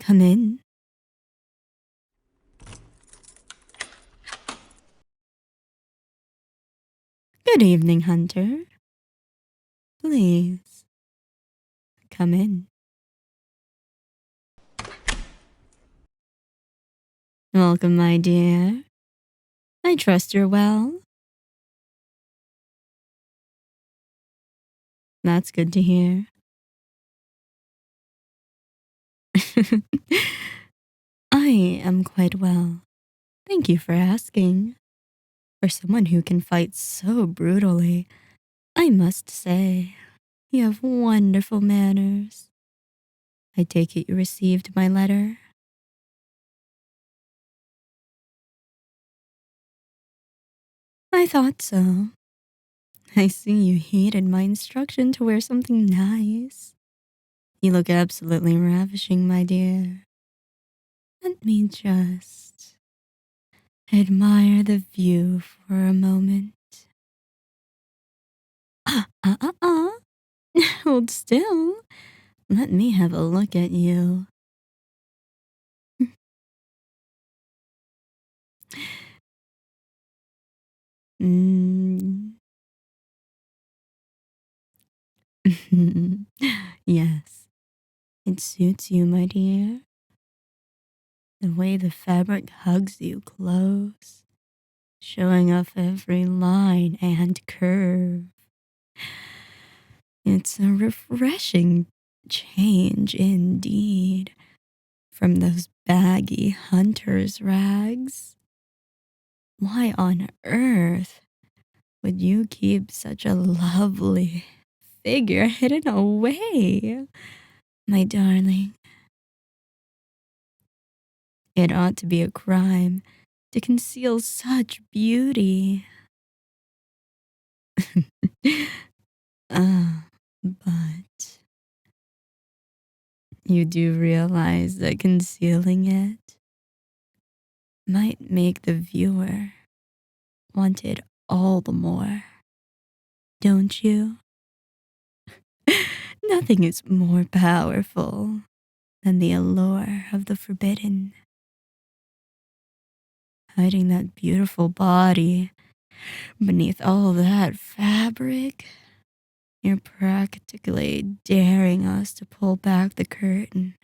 Come in. Good evening, Hunter. Please, come in. Welcome, my dear. I trust you're well. That's good to hear. I am quite well. Thank you for asking. For someone who can fight so brutally, I must say, you have wonderful manners. I take it you received my letter. I thought so. I see you heeded my instruction to wear something nice. You look absolutely ravishing, my dear. Let me just admire the view for a moment. Hold still. Let me have a look at you. Mm. Yes, it suits you, my dear. The way the fabric hugs you close, showing off every line and curve. It's a refreshing change indeed from those baggy hunter's rags. Why on earth would you keep such a lovely figure hidden away, my darling? It ought to be a crime to conceal such beauty. But you do realize that concealing it might make the viewer want it all the more, don't you? Nothing is more powerful than the allure of the forbidden. Hiding that beautiful body beneath all that fabric, you're practically daring us to pull back the curtain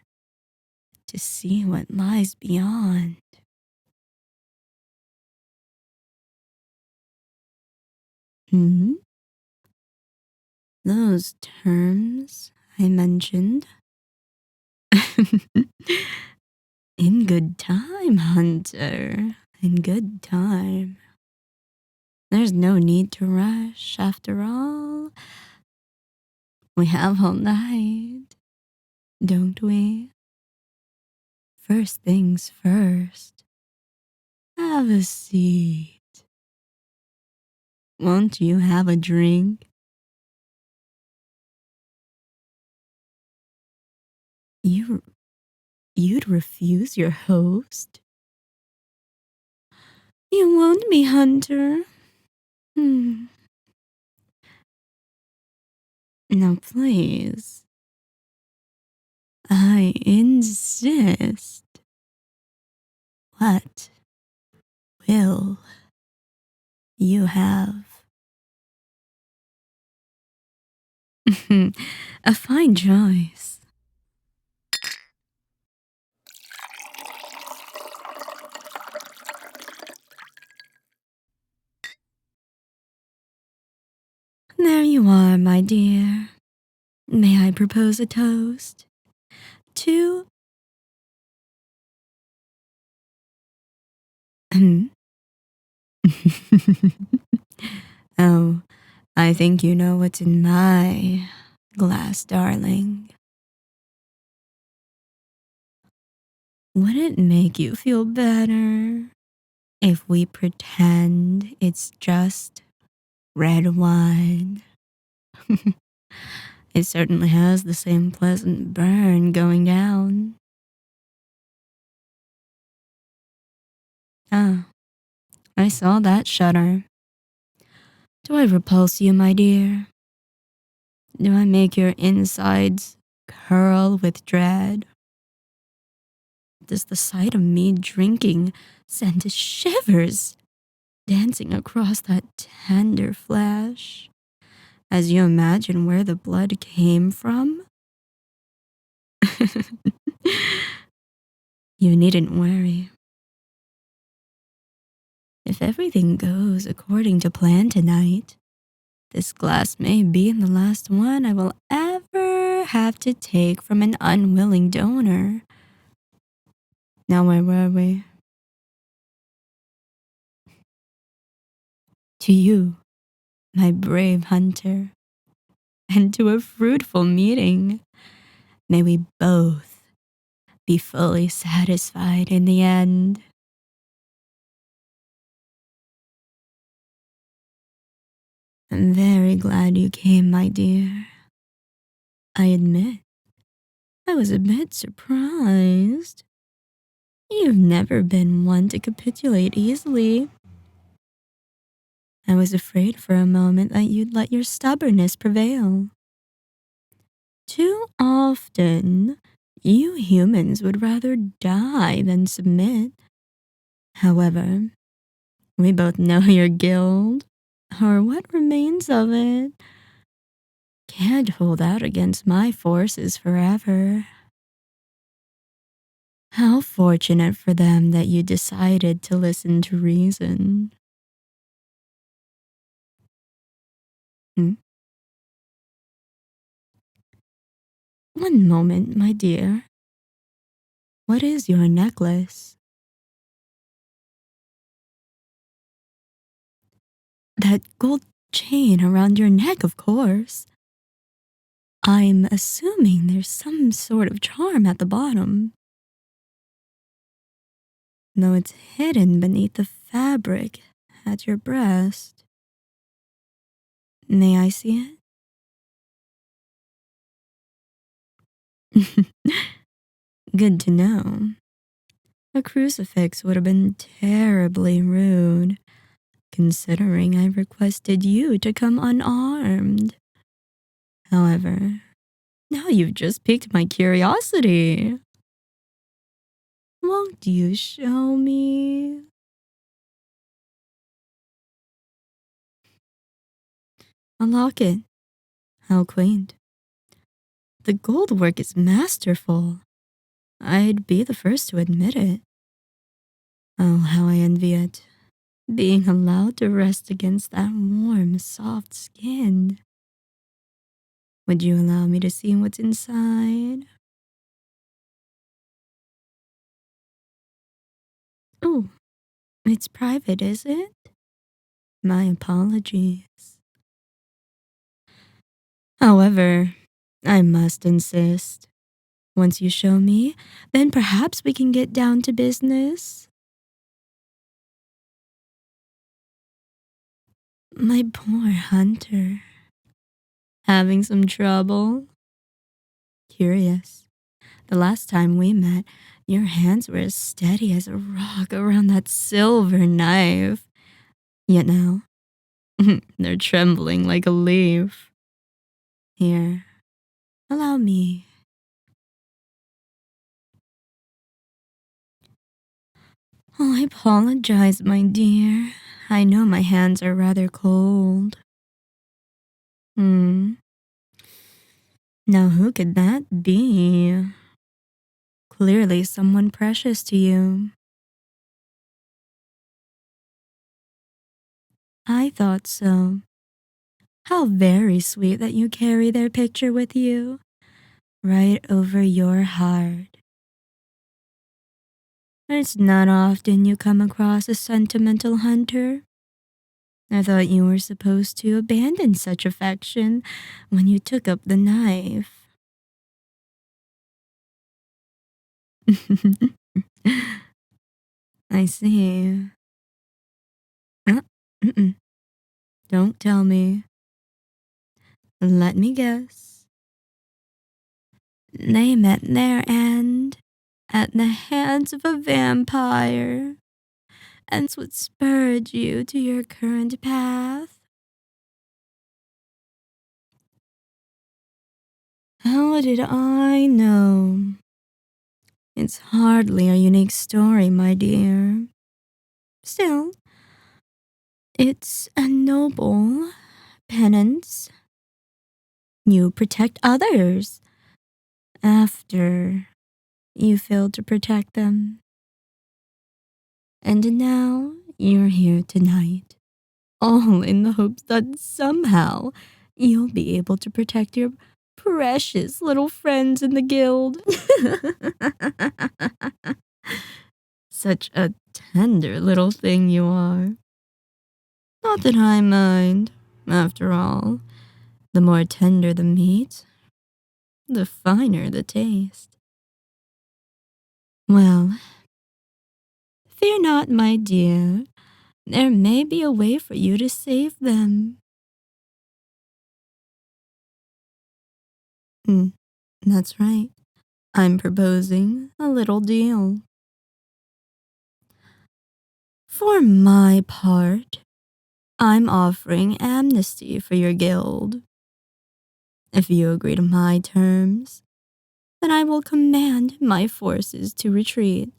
to see what lies beyond. Hmm? Those terms I mentioned. In good time, Hunter. In good time. There's no need to rush, after all. We have all night, don't we? First things first. Have a seat. Won't you have a drink? You'd refuse your host? You won't be, Hunter. Now please. I insist. What will you have? A fine choice. There you are, my dear. May I propose a toast? To... Oh, I think you know what's in my glass, darling. Would it make you feel better if we pretend it's just red wine? It certainly has the same pleasant burn going down. Ah, I saw that shudder. Do I repulse you, my dear? Do I make your insides curl with dread? does the sight of me drinking send shivers dancing across that tender flesh as you imagine where the blood came from. You needn't worry. If everything goes according to plan tonight, this glass may be the last one I will ever have to take from an unwilling donor. Now, where were we? To you, my brave hunter, and to a fruitful meeting. May we both be fully satisfied in the end. I'm very glad you came, my dear. I admit, I was a bit surprised. You've never been one to capitulate easily. I was afraid for a moment that you'd let your stubbornness prevail. Too often, you humans would rather die than submit. However, we both know your guild, or what remains of it, can't hold out against my forces forever. How fortunate for them that you decided to listen to reason. Hmm? One moment, my dear. What is your necklace? That gold chain around your neck, of course. I'm assuming there's some sort of charm at the bottom. Though it's hidden beneath the fabric at your breast. May I see it? Good to know. A crucifix would have been terribly rude, considering I requested you to come unarmed. However, now you've just piqued my curiosity. Won't you show me? A locket. How quaint. The gold work is masterful. I'd be the first to admit it. Oh, how I envy it. Being allowed to rest against that warm, soft skin. Would you allow me to see what's inside? Oh, it's private, is it? My apologies. However, I must insist. Once you show me, then perhaps we can get down to business. My poor hunter. Having some trouble? Curious. The last time we met, your hands were as steady as a rock around that silver knife. Yet now, they're trembling like a leaf. Here, allow me. Oh, I apologize, my dear. I know my hands are rather cold. Now who could that be? Clearly someone precious to you. I thought so. How very sweet that you carry their picture with you, right over your heart. It's not often you come across a sentimental hunter. I thought you were supposed to abandon such affection when you took up the knife. I see. Uh, mm-mm. Don't tell me. Let me guess. They met their end at the hands of a vampire. And that's what spurred you to your current path. How did I know? It's hardly a unique story, my dear. Still, it's a noble penance. You protect others after you failed to protect them. And now you're here tonight, all in the hopes that somehow you'll be able to protect your precious little friends in the guild. Such a tender little thing you are. Not that I mind. After all, the more tender the meat, the finer the taste. Well, fear not, my dear. There may be a way for you to save them. That's right. I'm proposing a little deal. For my part, I'm offering amnesty for your guild. If you agree to my terms, then I will command my forces to retreat,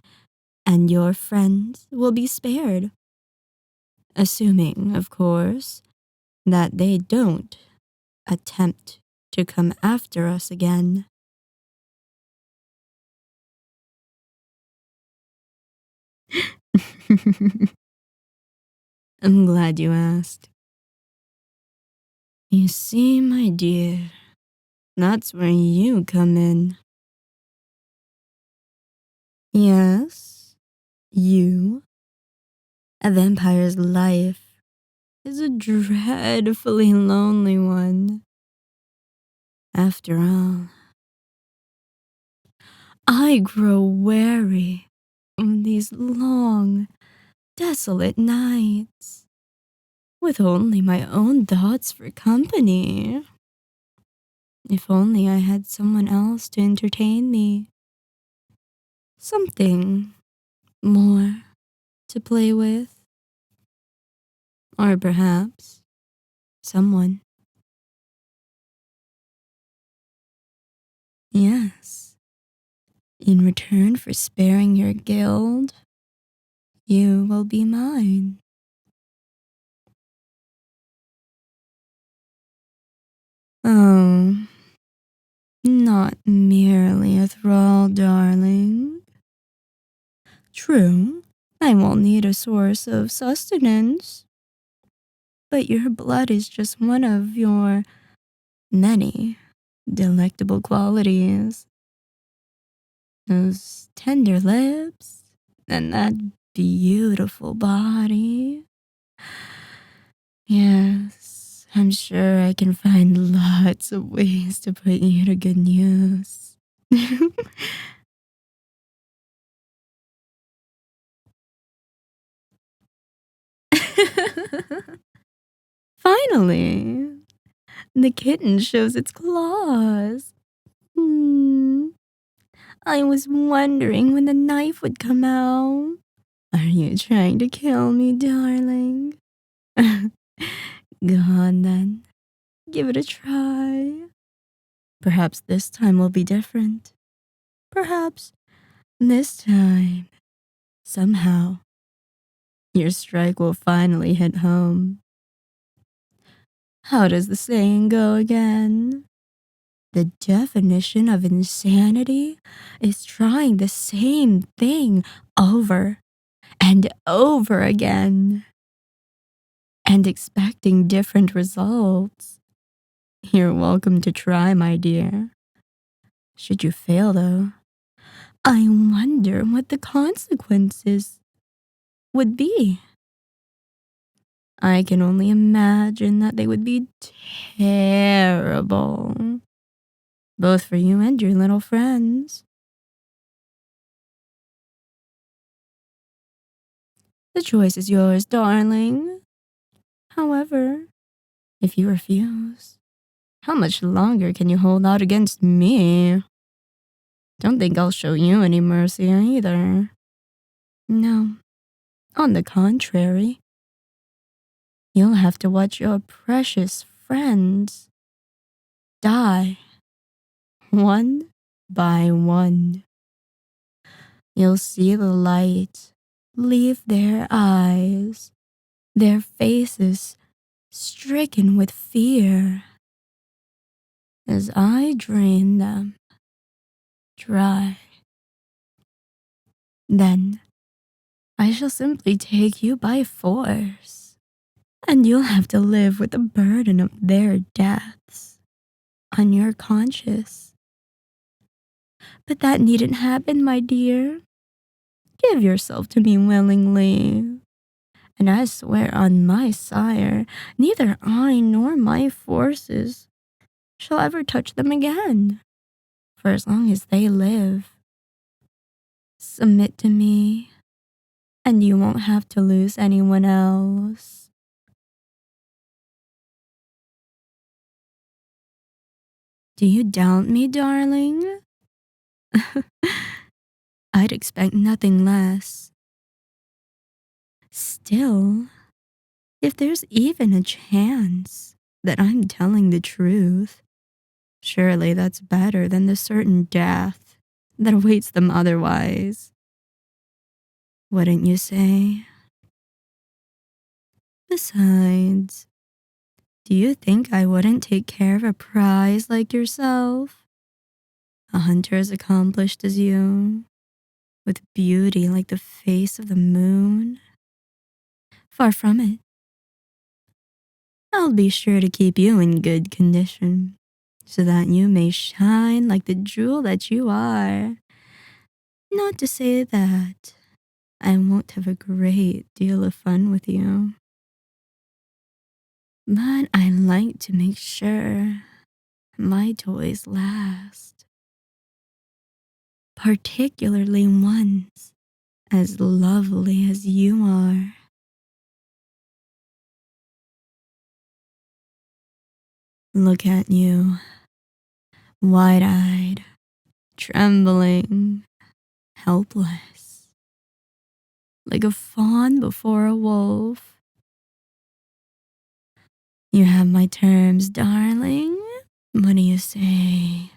and your friends will be spared. Assuming, of course, that they don't attempt to come after us again. I'm glad you asked. You see, my dear, that's where you come in. Yes, you. A vampire's life is a dreadfully lonely one. After all, I grow weary of these long, desolate nights, with only my own thoughts for company. If only I had someone else to entertain me. Something more to play with. Or perhaps someone. Yes. In return for sparing your guild, you will be mine. Oh, not merely a thrall, darling. True, I will need a source of sustenance, but your blood is just one of your many delectable qualities. Those tender lips and that beautiful body. Yes, I'm sure I can find lots of ways to put you to good use. Finally, the kitten shows its claws. I was wondering when the knife would come out. Are you trying to kill me, darling? Go on then. Give it a try. Perhaps this time will be different. Perhaps this time, somehow, your strike will finally hit home. How does the saying go again? The definition of insanity is trying the same thing over and over again and expecting different results. You're welcome to try, my dear. Should you fail, though, I wonder what the consequences would be. I can only imagine that they would be terrible, both for you and your little friends. The choice is yours, darling. However, if you refuse, how much longer can you hold out against me? Don't think I'll show you any mercy either. No, on the contrary, you'll have to watch your precious friends die, one by one. You'll see the light leave their eyes, their faces stricken with fear, as I drain them dry. Then I shall simply take you by force, and you'll have to live with the burden of their deaths on your conscience. But that needn't happen, my dear. Give yourself to me willingly, and I swear on my sire, neither I nor my forces shall ever touch them again, for as long as they live. Submit to me, and you won't have to lose anyone else. Do you doubt me, darling? I'd expect nothing less. Still, if there's even a chance that I'm telling the truth, surely that's better than the certain death that awaits them otherwise. Wouldn't you say? Besides, do you think I wouldn't take care of a prize like yourself? A hunter as accomplished as you, with beauty like the face of the moon? Far from it. I'll be sure to keep you in good condition, so that you may shine like the jewel that you are. Not to say that I won't have a great deal of fun with you, but I like to make sure my toys last, particularly ones as lovely as you are. Look at you, wide-eyed, trembling, helpless, like a fawn before a wolf. You have my terms, darling. What do you say?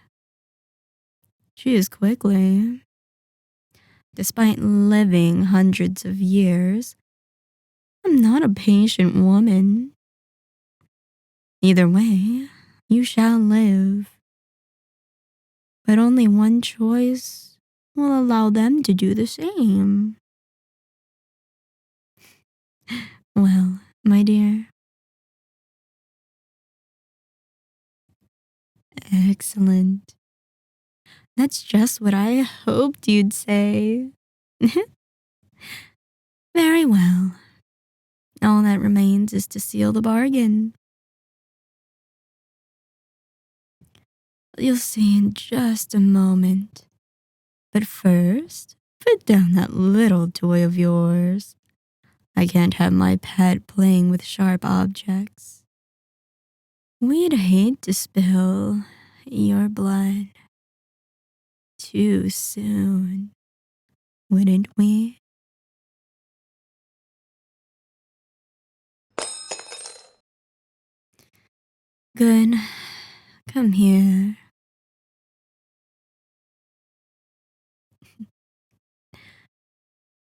Choose quickly. Despite living hundreds of years, I'm not a patient woman. Either way, you shall live. But only one choice will allow them to do the same. Well, my dear. Excellent. That's just what I hoped you'd say. Very well. All that remains is to seal the bargain. You'll see in just a moment. But first, put down that little toy of yours. I can't have my pet playing with sharp objects. We'd hate to spill your blood too soon, wouldn't we? Good. Come here.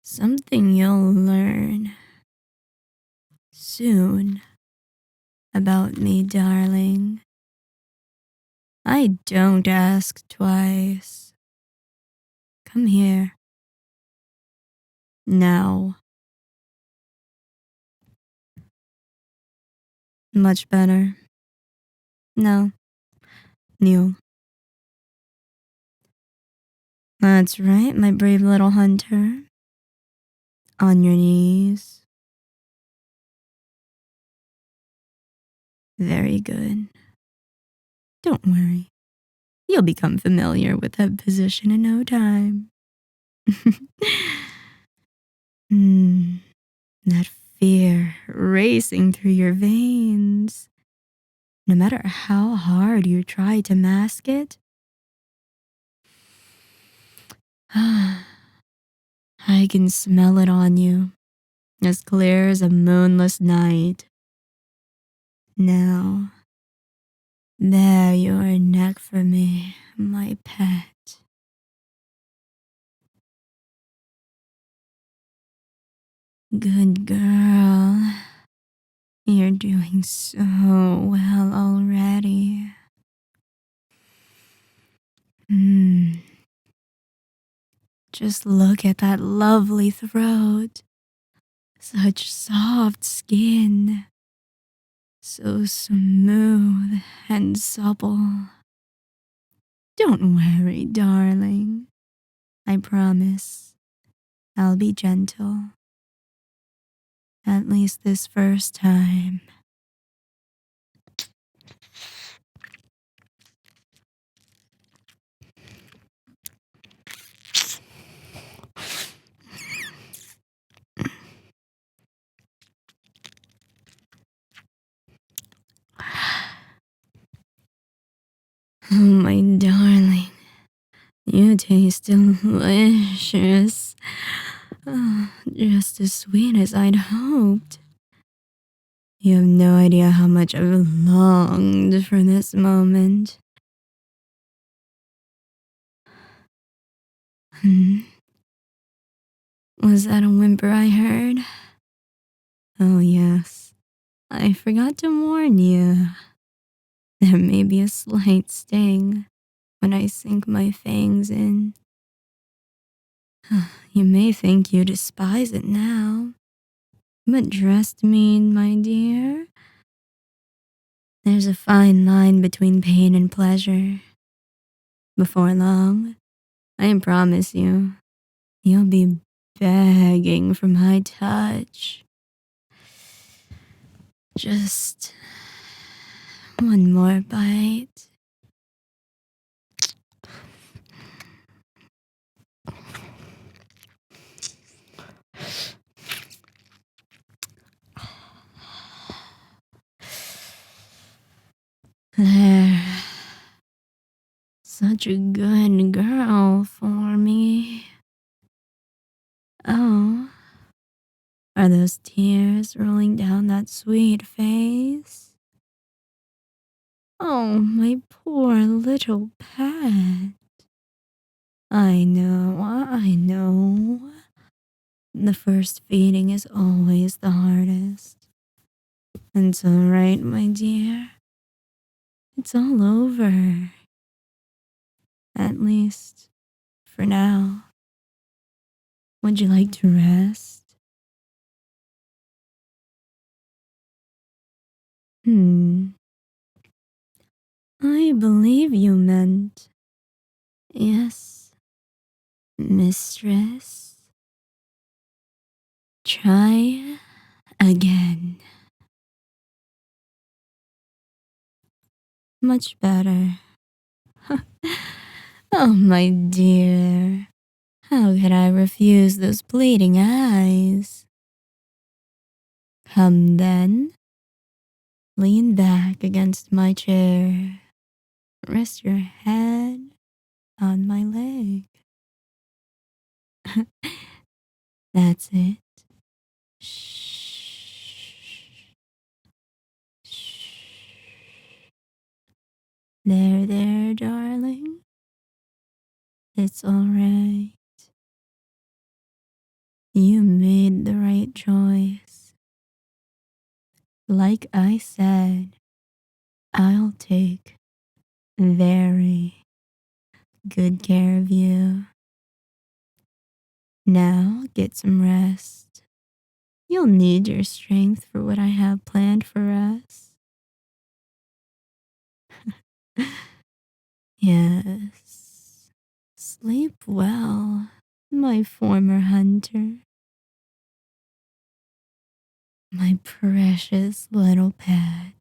Something you'll learn soon about me, darling. I don't ask twice. Come here. Now. Much better. No. Kneel. That's right, my brave little hunter. On your knees. Very good. Don't worry. You'll become familiar with that position in no time. That fear racing through your veins. No matter how hard you try to mask it, I can smell it on you, as clear as a moonless night. Now, bare your neck for me, my pet. Good girl. You're doing so well already. Just look at that lovely throat. Such soft skin. So smooth and supple. Don't worry, darling. I promise I'll be gentle. At least this first time. Oh, my darling. You taste delicious. Oh, just as sweet as I'd hoped. You have no idea how much I've longed for this moment. Was that a whimper I heard? Oh, yes. I forgot to warn you. There may be a slight sting when I sink my fangs in. You may think you despise it now, but trust me, my dear, there's a fine line between pain and pleasure. Before long, I promise you, you'll be begging for my touch. Just one more bite. There. Such a good girl for me. Oh, are those tears rolling down that sweet face? Oh, my poor little pet. I know. The first feeding is always the hardest. It's all right, my dear. It's all over. At least, for now. Would you like to rest? I believe you meant, yes, mistress. Try again. Much better. Oh, my dear. How could I refuse those pleading eyes? Come then. Lean back against my chair. Rest your head on my leg. That's it. Shh. Shh. There, darling. It's all right. You made the right choice. Like I said, I'll take very good care of you. Now get some rest. You'll need your strength for what I have planned for us. Yes. Sleep well, my former hunter. My precious little pet.